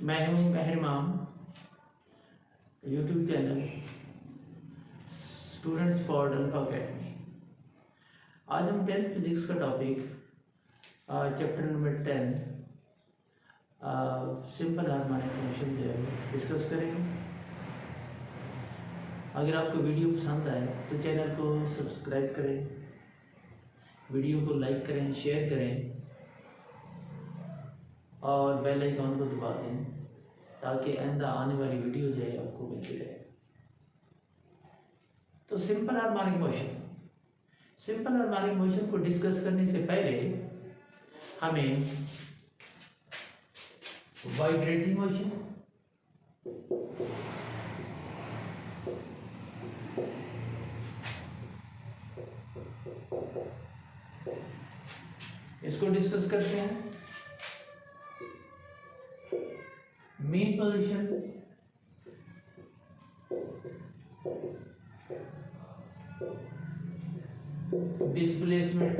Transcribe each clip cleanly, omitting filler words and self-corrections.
मैं हूं Mehraman, YouTube channel students for Alpha academy. आज हम 10th फिजिक्स का topic chapter number 10 simple harmonic motion जो है डिस्कस करेंगे। अगर आपको वीडियो पसंद आए तो चैनल को सब्सक्राइब करें, वीडियो को लाइक करें, शेयर करें और बेल आइकन को दबा दें ताकि आइंदा आने वाली वीडियो जो है आपको मिलती रहे। तो सिंपल हार्मोनिक मोशन को डिस्कस करने से पहले हमें वाइब्रेटिंग मोशन, इसको डिस्कस करते हैं। मेन पोजीशन, डिस्प्लेसमेंट,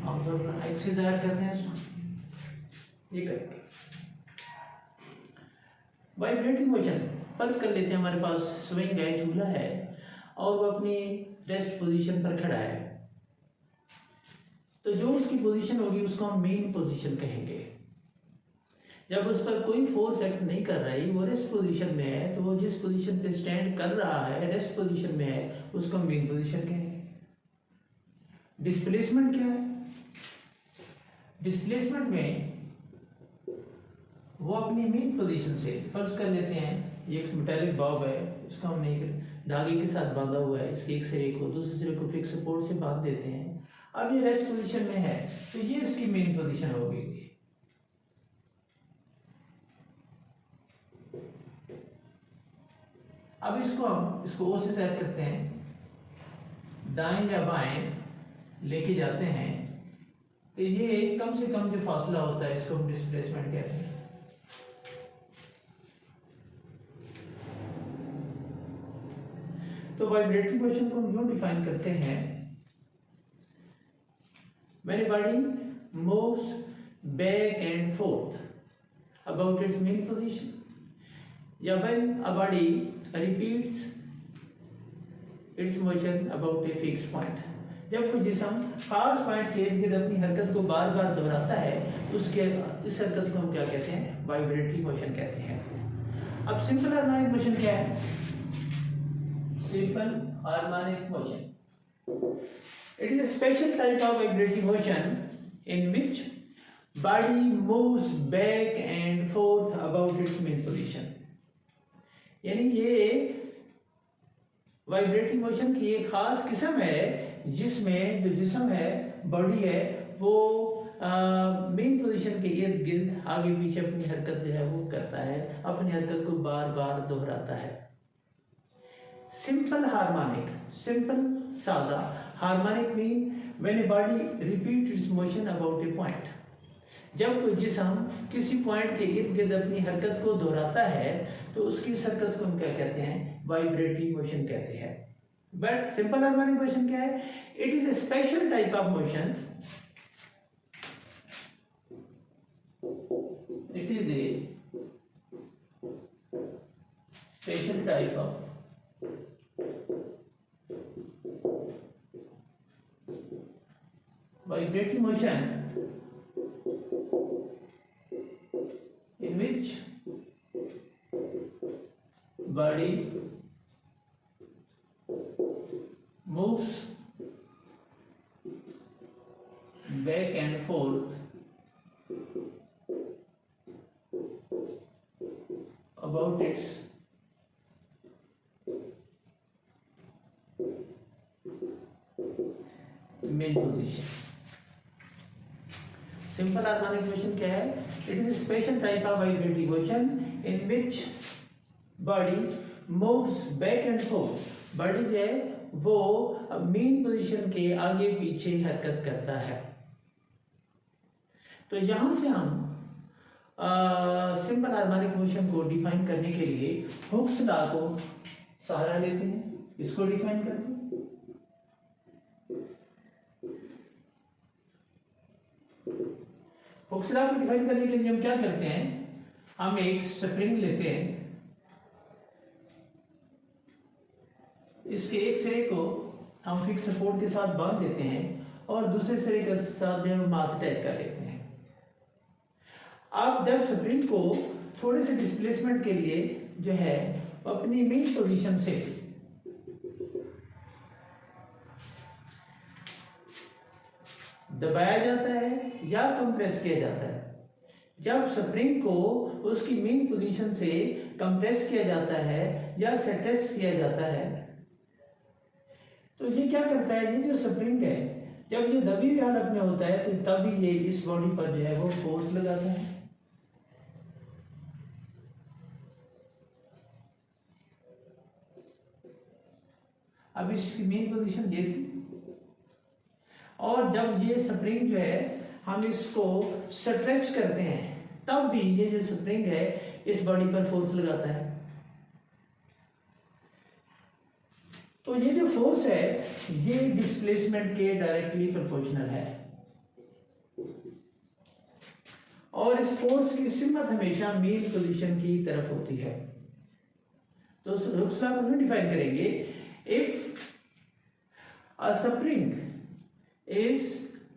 हम सब एक्सरसाइज करते हैं ये करके। वाइब्रेटिंग मोशन फर्ज कर लेते हैं हमारे पास स्विंग है, झूला है और वो अपनी रेस्ट पोजीशन पर खड़ा है, तो जो उसकी पोजीशन होगी उसको हम मेन पोजीशन कहेंगे। जब उस पर कोई फोर्स एक्ट नहीं कर रही, वो रेस्ट पोजीशन में है, तो वो जिस पोजीशन पे स्टैंड कर रहा है रेस्ट पोजीशन में है, उसको हम मेन पोजीशन कहेंगे। डिस्प्लेसमेंट क्या है? डिस्प्लेसमेंट में वो अपनी मेन पोजीशन से, फर्ज कर लेते हैं ये एक मेटालिक बॉब है, इसको हमने एक धागे के साथ बांधा हुआ है, इसके एक सिरे को दूसरे सिरे को फिक्स सपोर्ट से बांध देते हैं। अब ये रेस्ट पोजीशन में है तो ये इसकी मेन पोजीशन होगी। अब हम इसको ओ से सेट करते हैं, दाएं या बाएं लेके जाते हैं, तो ये कम से कम जो फासला होता है इसको हम डिस्प्लेसमेंट कहते हैं। तो वाइब्रेटिंग मोशन को हम यूं डिफाइन करते हैं, when a body moves back and forth about its main position, या when a body repeats its motion about a fixed point, जब कोई जिस्म खास पॉइंट के इर्द गिर्द अपनी हरकत को बार बार दोहराता है तो उसके इस हरकत को हम क्या कहते हैं? वाइब्रेटरी मोशन कहते हैं। अब सिंपल हार्मोनिक मोशन क्या है? Simple harmonic motion, it is a special type of vibrating motion in which body moves back and forth about its main position। यानी ये वाइब्रेटिंग मोशन की एक खास किस्म है जिसमें जो जिस्म है, बॉडी है, वो मेन पोजीशन के इर्द गिर्द आगे पीछे अपनी हरकत जो है वो करता है, अपनी हरकत को बार बार दोहराता है। सिंपल हार्मोनिक, सिंपल सादा, harmonic mean when a body repeat it's motion about A point, जब कोई जिस्म किसी पॉइंट के इर्द गिर्द अपनी हरकत को दोहराता है तो उसकी हरकत को हम क्या कहते हैं? वाइब्रेटरी मोशन कहते हैं। बट सिंपल हार्मोनिक मोशन क्या है? It is a special type of motion, it is a special type of vibrating motion in which body moves back and forth about its main position। Simple harmonic motion क्या है? It is a special type of vibratory motion in which body moves back and fourth, body जो है वो main position के आगे पीछे हरकत करता है। तो यहां से हम सिंपल हार्मोनिक मोशन को डिफाइन करने के लिए हुक्स लॉ को सहारा लेते हैं, इसको डिफाइन करते हैं। हुक्स लॉ को डिफाइन करने के लिए हम क्या करते हैं, हम एक स्प्रिंग लेते हैं, इसके एक सिरे को हम फिक्स सपोर्ट के साथ बांध देते हैं और दूसरे सिरे के साथ जो है मास अटैच कर लेते हैं। अब जब स्प्रिंग को थोड़े से डिस्प्लेसमेंट के लिए जो है अपनी मेन पोजीशन से दबाया जाता है या कंप्रेस किया जाता है, जब स्प्रिंग को उसकी मेन पोजीशन से कंप्रेस किया जाता है या स्ट्रेच किया जाता है, तो ये क्या करता है, ये जो स्प्रिंग है जब ये दबी हुई हालत में होता है तो तभी ये इस बॉडी पर जो है वो फोर्स लगाता है। अब इसकी मेन पोजीशन ये थी और जब ये स्प्रिंग जो है हम इसको स्ट्रेच करते हैं तब भी ये जो स्प्रिंग है इस बॉडी पर फोर्स लगाता है। तो ये जो फोर्स है ये डिस्प्लेसमेंट के डायरेक्टली प्रोपोर्शनल है और इस फोर्स की सिमत हमेशा मेन पोजीशन की तरफ होती है। तो हुक्स लॉ को हम डिफाइन करेंगे, if a spring is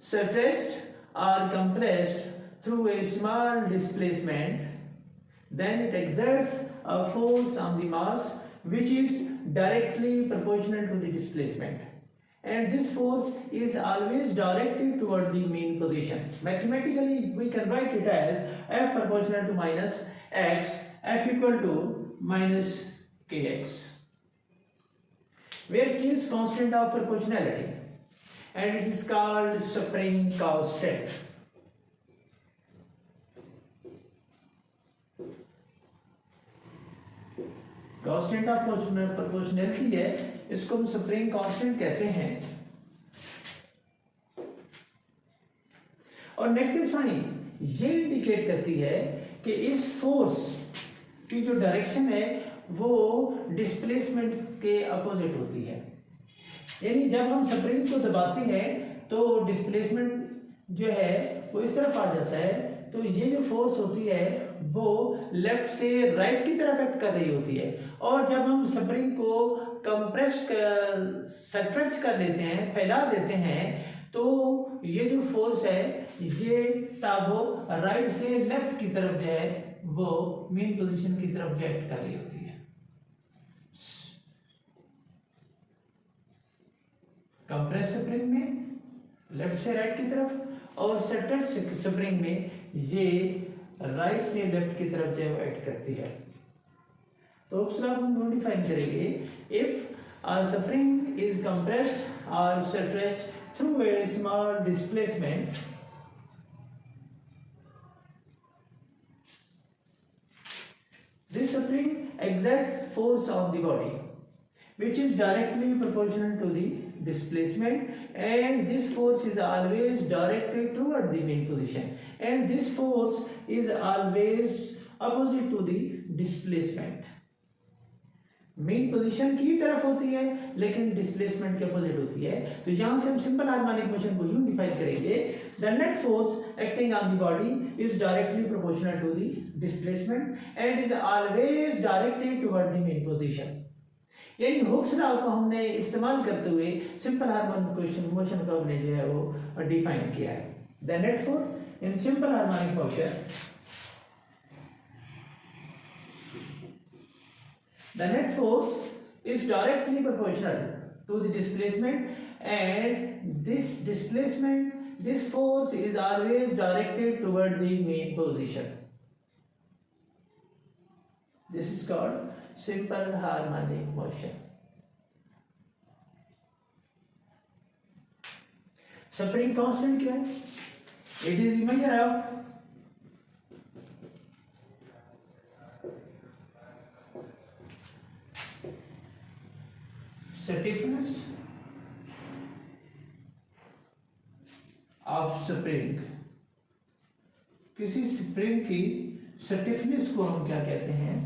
stretched or compressed through a small displacement, then it exerts a force on the mass which is directly proportional to the displacement, and this force is always directed toward the main position. Mathematically we can write it as F proportional to minus x, F equal to minus kx, where k is constant of proportionality and it is called spring constant. Constant of proportionality है, इसको हम spring constant कहते हैं। और negative sign ये indicate करती है कि इस फोर्स की जो डायरेक्शन है वो डिस्प्लेसमेंट के अपोजिट होती है, यानी जब हम स्प्रिंग को दबाते हैं तो डिस्प्लेसमेंट जो है वो इस तरफ आ जाता है, तो ये जो फोर्स होती है वो लेफ्ट से राइट की तरफ एक्ट कर रही होती है। और जब हम स्प्रिंग को कंप्रेस स्ट्रेच कर लेते हैं, फैला देते हैं, तो ये जो फोर्स है ये ताबो राइट से लेफ्ट की तरफ जो है वो मेन पोजीशन की तरफ एक्ट कर रही होती है। कंप्रेस स्प्रिंग में लेफ्ट से राइट की तरफ और स्ट्रेच स्प्रिंग में ये राइट से लेफ्ट की तरफ जो एक्ट करती है। तो हुक्स लॉ हम डिफाइन करेंगे, if a spring is compressed और stretch through a small displacement, this spring exerts force on the body which is directly proportional to the displacement, and this force is always directed toward the main position, and this force is always opposite to the displacement. Main position की तरफ होती है लेकिन displacement के opposite होती है। तो यहां से हम सिंपल हार्मोनिक मोशन को यूं डिफाइन करेंगे, the net force acting on the body is directly proportional to the displacement and is always directed toward the mean position. यानी हुक्स लॉ को हमने इस्तेमाल करते हुए सिंपल हार्मोनिक मोशन को हमने जो है वो डिफाइन किया है। The net force in simple harmonic motion, the net force is directly proportional to the displacement, and this force is always directed toward the main position. This is called simple harmonic motion. Spring constant क्या है? It is the measure of stiffness of spring। किसी spring की stiffness को हम क्या कहते हैं?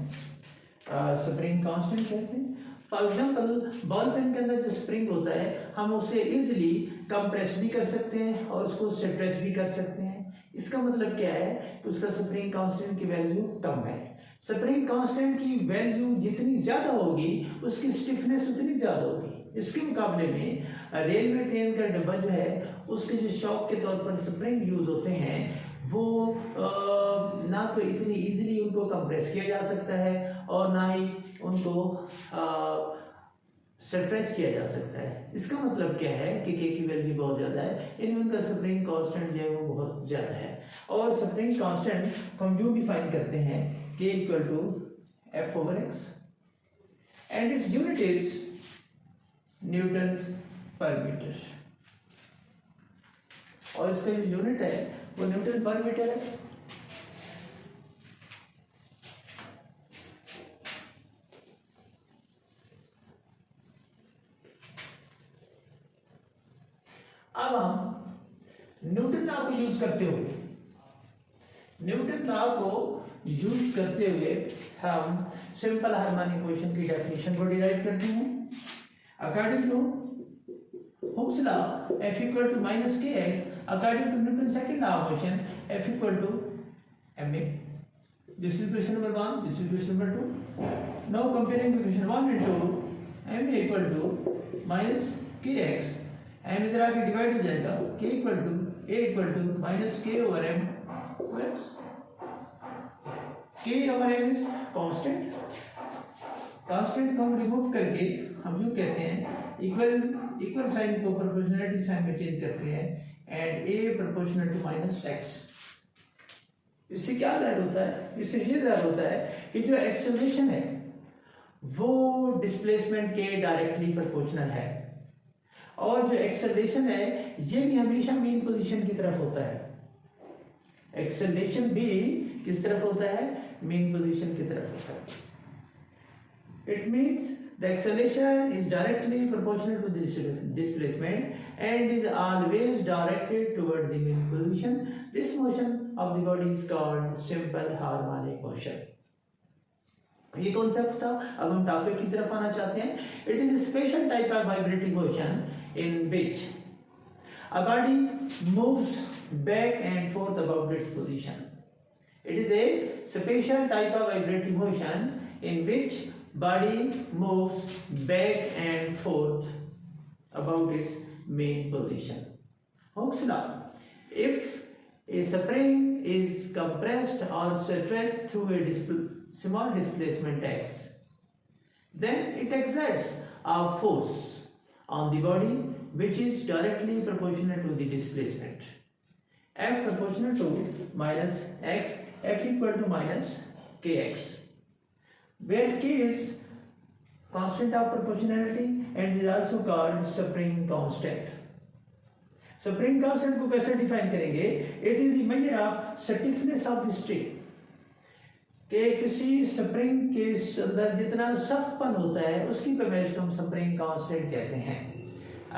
Spring constant कहते हैं। फॉर एग्जाम्पल बॉल पेन के अंदर जो स्प्रिंग होता है हम उसे इजिली कंप्रेस भी कर सकते हैं और उसको स्ट्रेच भी कर सकते हैं। इसका मतलब क्या है कि उसका स्प्रिंग कांस्टेंट की वैल्यू कम है। स्प्रिंग कांस्टेंट की वैल्यू जितनी ज्यादा होगी उसकी स्टिफनेस उतनी ज्यादा होगी। इसके मुकाबले में रेलवे ट्रेन का डब्बा जो है उसके जो शॉक के तौर पर स्प्रिंग यूज होते हैं वो ना तो इतनी इजीली उनको कंप्रेस किया जा सकता है और ना ही उनको स्ट्रेच किया जा सकता है। इसका मतलब क्या है कि के की वैल्यू बहुत ज़्यादा है, इनमें उनका स्प्रिंग कांस्टेंट जो है वो बहुत ज़्यादा है। और स्प्रिंग कांस्टेंट को हम यूँ डिफाइन करते हैं के equal to F/x and it's unit is newton per metre और इसका जो यूनिट है वो न्यूटन पर मीटर है। अब हम न्यूटन लॉ को यूज करते हुए हम सिंपल हार्मोनिक मोशन की डेफिनेशन को डिराइव करते हैं। According to Hooke's law, F equal to minus kx, according to Newton's second law of motion, F equal to ma. This is question number 1, this is question number 2. Now comparing equation 1 and 2, ma equal to minus kx, m इधर आके divide हो जाएगा, k equal to minus k over m x. k over m is constant. Constant को हम remove करके हम यूँ कहते हैं इक्वल साइन को प्रोपोर्शनलिटी साइन में चेंज करते हैं and a proportional to minus x। इससे क्या ज़ाहिर होता है? इससे ये ज़ाहिर होता है कि जो एक्सेलरेशन है वो डिस्प्लेसमेंट के डायरेक्टली प्रोपोर्शनल है और जो एक्सेलरेशन है ये भी हमेशा मेन पोजीशन की तरफ होता है। एक्सेलरेशन भी किस तरफ होता है? मेन पोजीशन की तरफ होता है। It means the acceleration is directly proportional to the displacement and is always directed toward the mean position. This motion of the body is called simple harmonic motion. ये कॉन्सेप्ट था। अब हम topic की तरफ आना चाहते हैं। It is a special type of vibrating motion in which a body moves back and forth about its position. It is a special type of vibrating motion in which body moves back and forth about its main position. Hooke's law. If a spring is compressed or stretched through a small displacement x, then it exerts a force on the body which is directly proportional to the displacement. F proportional to minus x, F equal to minus kx. Where k is constant of proportionality and is also called spring constant. Spring constant को कैसे define करेंगे? It is the measure of stiffness of the string. कि किसी spring के अंदर जितना सख्तपन होता है उसकी पैमाइश को हम स्प्रिंग कांस्टेंट कहते हैं।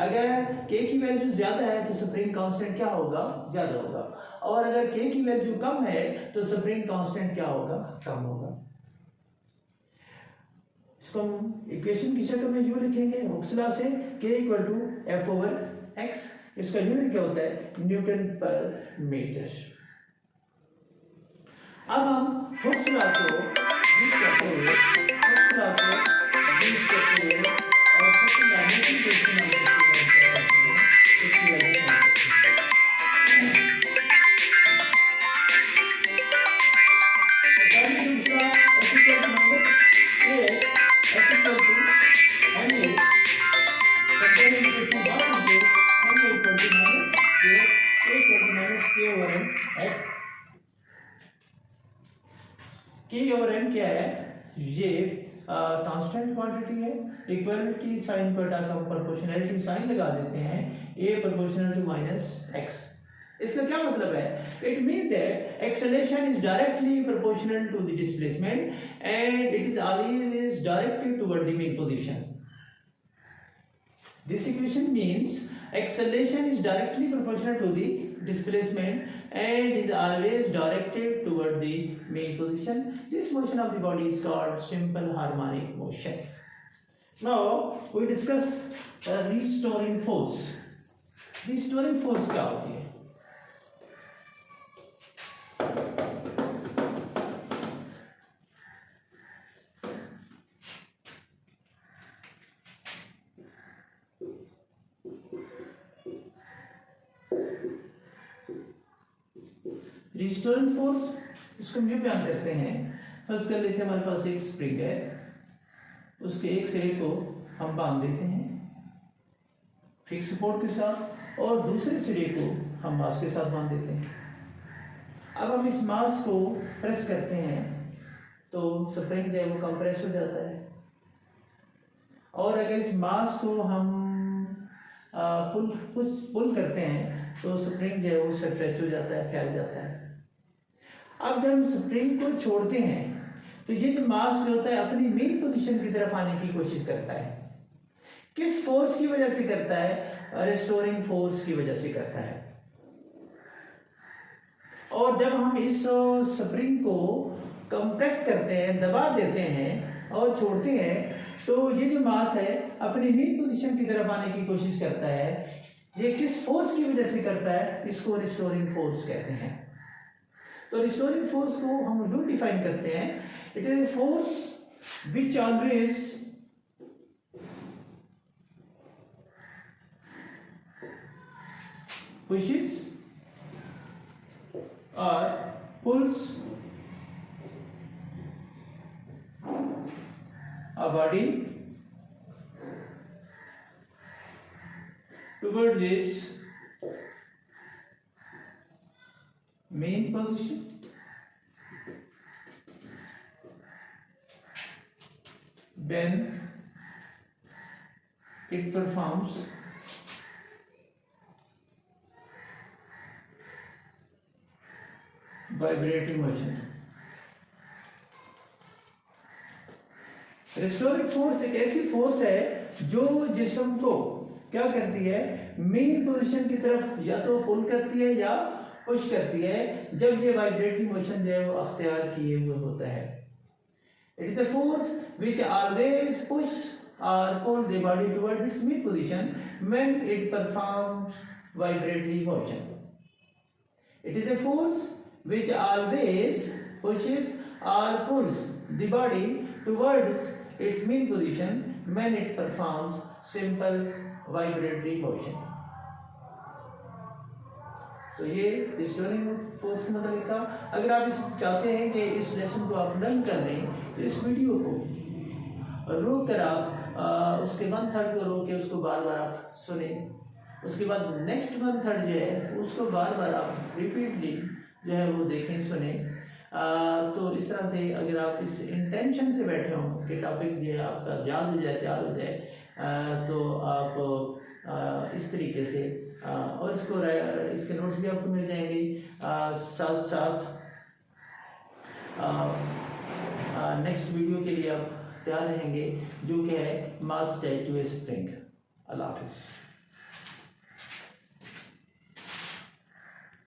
अगर k की वैल्यू ज्यादा है तो स्प्रिंग कांस्टेंट क्या होगा? ज्यादा होगा। और अगर k की वैल्यू कम है तो स्प्रिंग कांस्टेंट क्या होगा? कम होगा। इसको हम इक्वेशन की शक्ल में यूं लिखेंगे हुक्स लॉ से k इक्वल टू F/x। इसका यूनिट क्या होता है? Newton per metre. अब हम हुक्स लॉ को यूज करते हुए और सबसे लाने की कोशिश करते हैं इसकी वजह से k और m क्या है? ये कांस्टेंट क्वांटिटी है। इक्वलिटी साइन पर हम प्रोपोर्शनलिटी साइन लगा देते हैं a proportional to minus x। इसका क्या मतलब है? It means that acceleration is directly proportional to the displacement and it is always directed toward the mean position. This equation means acceleration is directly proportional to the displacement and is always directed toward the main position. This motion of the body is called simple harmonic motion. Now we discuss restoring force. Restoring force क्या होती है? Restoring force, इसको हम ये बयान करते हैं। First कर लेते हैं, हमारे पास एक स्प्रिंग है, उसके एक सिरे को हम बांध देते हैं फिक्स सपोर्ट के साथ और दूसरे सिरे को हम मास के साथ बांध देते हैं। अब हम इस मास को प्रेस करते हैं तो स्प्रिंग जो है वो कंप्रेस हो जाता है, और अगर इस मास को हम पुल करते हैं तो स्प्रिंग जो है वो स्ट्रेच हो जाता है, फैल जाता है। अब जब हम स्प्रिंग को छोड़ते हैं तो ये जो मास जो होता है अपनी मेन पोजीशन की तरफ आने की कोशिश करता है। किस फोर्स की वजह से करता है? रिस्टोरिंग फोर्स की वजह से करता है। और जब हम इस स्प्रिंग को कंप्रेस करते हैं, दबा देते हैं और छोड़ते हैं तो ये जो मास है अपनी मेन पोजीशन की तरफ आने की कोशिश करता है। ये किस फोर्स की वजह से करता है? इसको रिस्टोरिंग फोर्स कहते हैं। तो रिस्टोरिंग फोर्स को हम यूं डिफाइन करते हैं, it is a force which always pushes or pulls a body towards its main position when it performs vibrating motion। Restoring force एक ऐसी फोर्स है जो जिस्म को क्या करती है? मेन पोजीशन की तरफ या तो पुल करती है या पुश करती है जब ये वाइब्रेटिंग मोशन जो है वो अख्तियार किए हुए होता है। It is a force which always push और pull the body toward its mean position when it performs vibratory motion. It is a force which always pushes or pulls the body towards its mean position when it performs simple vibratory motion। तो ये restoring force का मतलब था। अगर आप इस चाहते हैं कि इस लेसन को आप लर्न कर लें तो इस वीडियो को रोक कर आप उसके 1/3 को रोक के उसको बार बार आप सुने, उसके बाद नेक्स्ट 1/3 जो है उसको बार बार आप रिपीटली जो है वो देखें, सुने। तो इस तरह से अगर आप इस इंटेंशन से बैठे हों कि टॉपिक जो है आपका याद हो जाए, तैयार हो जाए, तो आप इस तरीके से और इसके नोट्स भी आपको मिल जाएंगे। साथ साथ नेक्स्ट वीडियो के लिए आप तैयार रहेंगे जो कि है मास टाइड टू ए स्प्रिंग। अल्लाह हाफिज़।